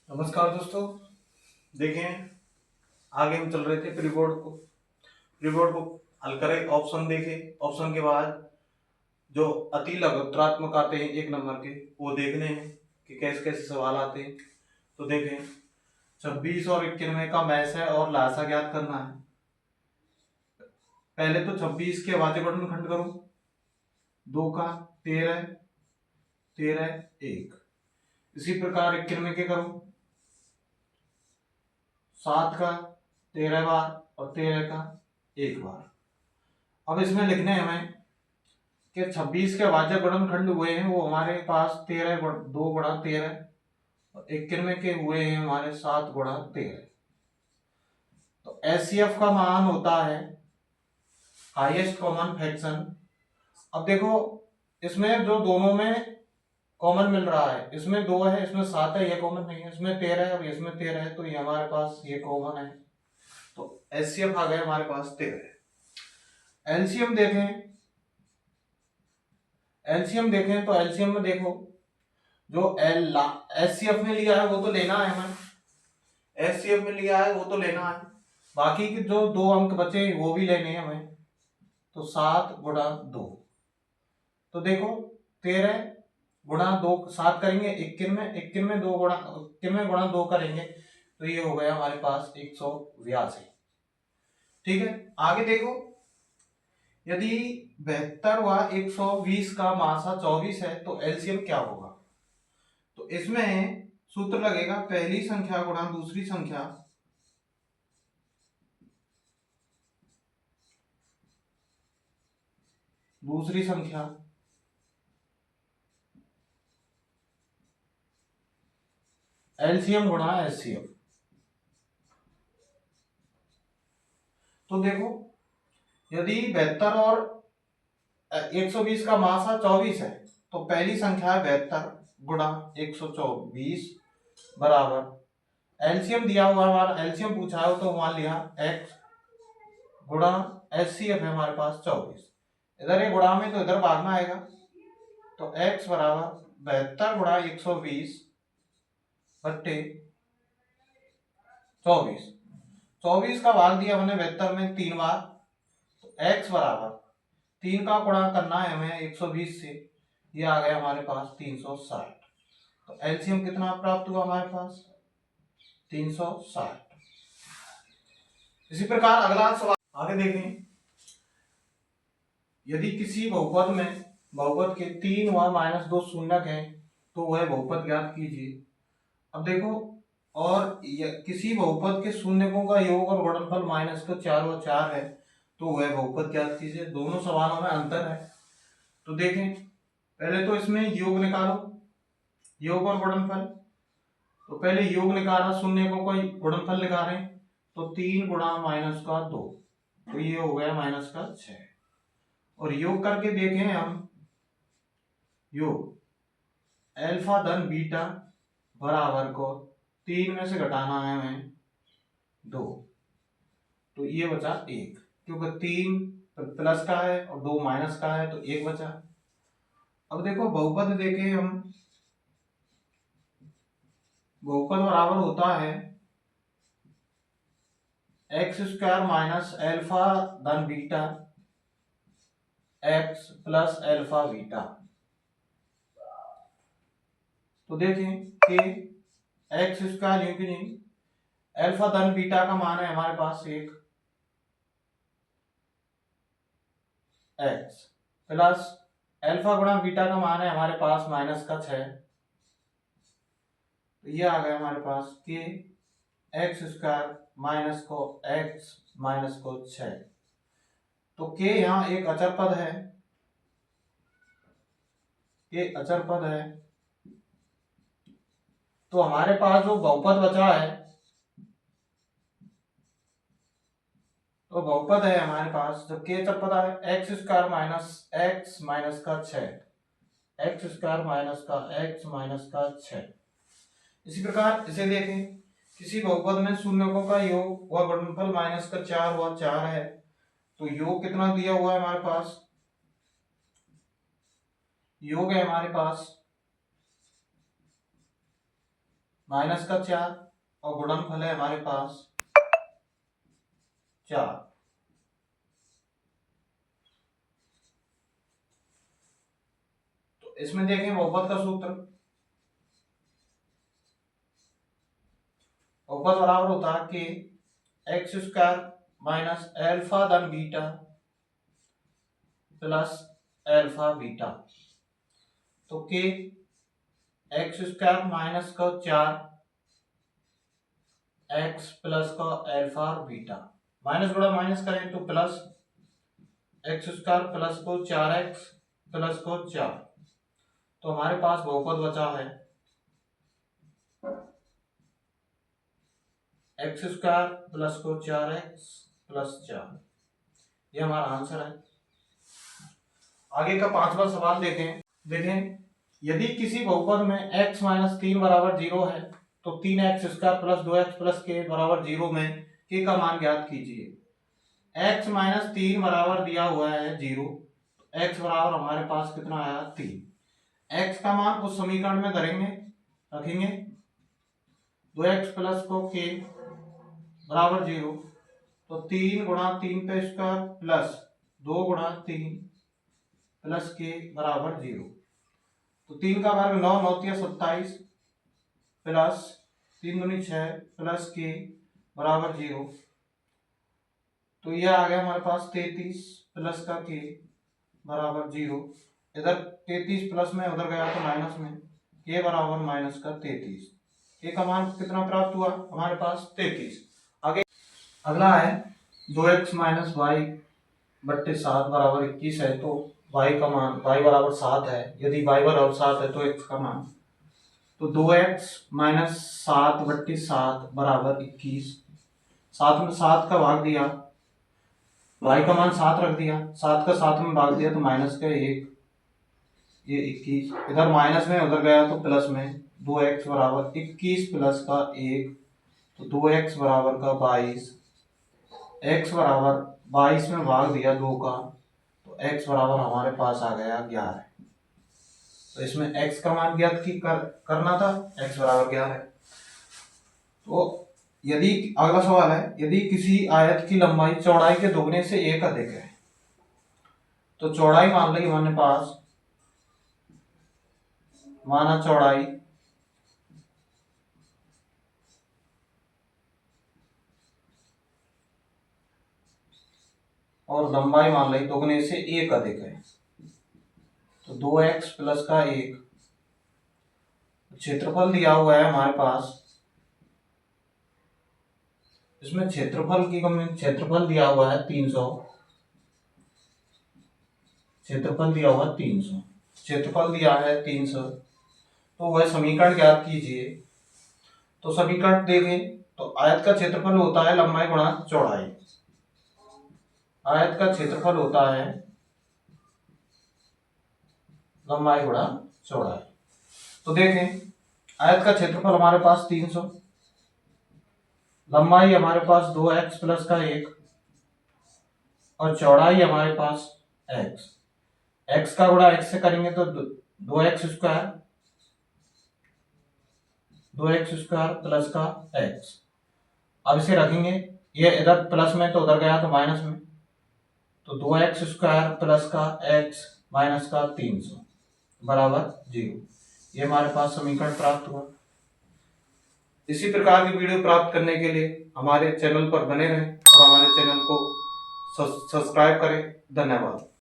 नमस्कार दोस्तों। देखें, आगे हम चल रहे थे प्री बोर्ड को हल करें। ऑप्शन देखे, ऑप्शन के बाद जो अति लघुत्तरात्मक आते हैं 1 नंबर के, वो देखने हैं कि कैसे कैसे सवाल आते हैं। तो देखें, 26 और 91 का मैस है और लासा ज्ञात करना है। पहले तो 26 के अभाज्य गुणनखंड करो, 2 का 13, 13 1। इसी प्रकार 91 के करो, 7 का 13 बार और 13 का 1 बार। अब इसमें लिखने हमें कि 26 के अभाज्य गुणनखंड हुए हैं वो हमारे पास 2 गुणा 13 और 91 के हुए हैं हमारे 7 गुणा 13। तो एचसीएफ का मान होता है हाईएस्ट कॉमन फ्रैक्शन। अब देखो, इसमें जो दोनों में कॉमन मिल रहा है, इसमें 2 है, इसमें 7 है, ये कॉमन नहीं है। इसमें 13 है और इसमें 13 है, तो ये हमारे पास ये कॉमन है। तो एचसीएफ आ गया हमारे पास 13। एलसीएम देखें, तो एलसीएम में देखो, जो एचसीएफ में लिया है वो तो लेना है हमें, एचसीएफ में लिया है वो तो लेना है। बाकी के जो 2 अंक बचे वो भी लेने हैं हमें। तो 7 गुणा 2, तो देखो 13 गुणा 2 7 करेंगे 91, 91 2 गुणा 91 गुणा 2 करेंगे तो ये हो गया हमारे पास 182। ठीक है, आगे देखो, यदि 72 व 120 का मासा 24 है तो एलसीएम क्या होगा। तो इसमें सूत्र लगेगा पहली संख्या गुणा दूसरी संख्या, दूसरी संख्या एलसीएम गुणा एचसीएफ। तो देखो, यदि 72 और 120 का मासा 24 है तो पहली संख्या है 72 गुणा 124 बराबर एलसीएम दिया हुआ है, हमारा एलसीएम पूछा है तो मान लिया x गुणा एचसीएफ है हमारे पास 24। इधर ये गुणा में तो इधर भाग में आएगा, तो x बराबर 72 गुणा 120 बट्टे 24। 24 का भाग दिया मैंने 72 में 3 बार, तो x बराबर 3 का गुणा करना है हमें 120 से, ये आ गया हमारे पास 360। तो एलसीएम कितना प्राप्त हुआ हमारे पास 360। इसी प्रकार अगला सवाल आगे देखें, यदि किसी बहुपद में बहुपद के 3 व -2 शून्यक हैं तो वह बहुपद ज्ञात कीजिए। अब देखो, और किसी बहुपद के शून्यकों का योग और गुणनफल -4 व 4 है तो वह बहुपद ज्ञात कीजिए। दोनों सवालों में अंतर है। तो देखें, पहले तो इसमें योग निकालो, योग और गुणनफल। तो पहले योग निकाला, शून्यकों का गुणनफल निकालें, तो 3 गुणा -2, तो ये हो गया -6। और योग करके देखें हम, योग अल्फा धन बीटा बराबर को 3 में से घटाना है हमें 2, तो ये बचा 1, क्योंकि 3 प्लस का है और 2 माइनस का है तो 1 बचा। अब देखो, बहुपद देखें हम, बहुपद बराबर होता है x² माइनस अल्फा धन beta x plus alpha beta. तो देखें कि x² यूं कि नहीं, अल्फा धन बीटा का मान है हमारे पास 1, x प्लस अल्फा गुणा बीटा का मान है हमारे पास -6। तो ये आ गया हमारे पास कि x² माइनस को x माइनस को 6। तो k यहाँ एक अचर पद है, k अचर पद है। तो हमारे पास जो बहुपद बचा है, तो बहुपद है हमारे पास जो k अचर पद है x² माइनस x माइनस का 6, x² माइनस का x माइनस का 6। इसी प्रकार इसे देखें, किसी बहुपद में शून्यकों का योग व गुणनफल -4 व 4 है तो योग कितना दिया हुआ है हमारे पास, योग है हमारे पास माइनस का 4 और गुणनफल है हमारे पास 4। तो इसमें देखें बहुपद का सूत्र, बहुपद बराबर होता है कि एक्स स्क्वायर माइनस एल्फा धन बीटा प्लस एल्फा बीटा। तो के एक्स स्क्वायर माइनस का 4 एक्स प्लस का एल्फा और बीटा, माइनस गुणा माइनस करें तो प्लस एक्स स्क्वायर प्लस को 4x प्लस को 4। तो हमारे पास बहुपद बचा है एक्स स्क्वायर प्लस को 4x प्लस 4। ये हमारा आंसर है। आगे का 5वां सवाल देखें यदि किसी बहुपद में x माइनस 3 बराबर 0 है तो 3x square plus 2x plus के बराबर 0 में k का मान ज्ञात कीजिए। x माइनस 3 बराबर दिया हुआ है 0, x बराबर हमारे पास कितना आया 3। x का मान उस समीकरण में रखेंगे 2x प्लस को k बराबर 0, तो 3 गुणा 3 पे स्क्वायर प्लस 2 गुणा 3 प्लस के बराबर 0। तो 3 का वर्ग 9, 9 तिया 27 प्लस 3 दूनी 6 प्लस के बराबर 0। तो यह आ गया हमारे पास 33 प्लस का के बराबर 0। इधर 33 प्लस में उधर गया तो माइनस में, के बराबर माइनस का 33। के का मान कितना प्राप्त हुआ हमारे पास 33। आगे अगला है 2x माइनस वाई बट्टे 7 बराबर 21 है। तो y का मान y बराबर 7 है, यदि y बराबर 7 है तो x का मान, तो 2x माइनस 7 बट्टे 7 बराबर 21। 7 में 7 का भाग दिया, y का मान 7 रख दिया, 7 का 7 में भाग दिया तो माइनस का 1, ये 21। इधर माइनस में उधर गया तो प्लस में, 2x बराबर 21 प्लस का 1, तो 2x बराबर का 22। x बराबर 22 में भाग दिया 2 का, तो x बराबर हमारे पास आ गया 11। तो इसमें x का मान ज्ञात करना था, x बराबर 11। तो यदि अगला सवाल है यदि किसी आयत की लंबाई चौड़ाई के दोगुने से 1 अधिक है, तो चौड़ाई मान ली हमारे पास, माना चौड़ाई और लंबाई मान ली दोगुने से 1 अधिक है, तो 2x प्लस का 1। क्षेत्रफल दिया हुआ है हमारे पास, इसमें क्षेत्रफल दिया हुआ है 300, क्षेत्रफल दिया हुआ 300, क्षेत्रफल दिया है 300। तो वह समीकरण ज्ञात कीजिए। तो समीकरण देखें तो आयत का क्षेत्रफल होता है लंबाई गुणा चौड़ाई, आयत का क्षेत्रफल होता है लंबाई गुणा चौड़ाई। तो देखें आयत का क्षेत्रफल हमारे पास 300, लंबाई हमारे पास 2x प्लस का 1 और चौड़ाई हमारे पास x। x का गुणा x से करेंगे तो 2x स्क्वायर प्लस का x। अब इसे रखेंगे, ये इधर प्लस में तो उधर गया तो माइनस में, तो 2x स्क्वायर प्लस का x माइनस का 300 बराबर 0। ये हमारे पास समीकरण प्राप्त हुआ। इसी प्रकार की वीडियो प्राप्त करने के लिए हमारे चैनल पर बने रहें और हमारे चैनल को सब्सक्राइब करें। धन्यवाद।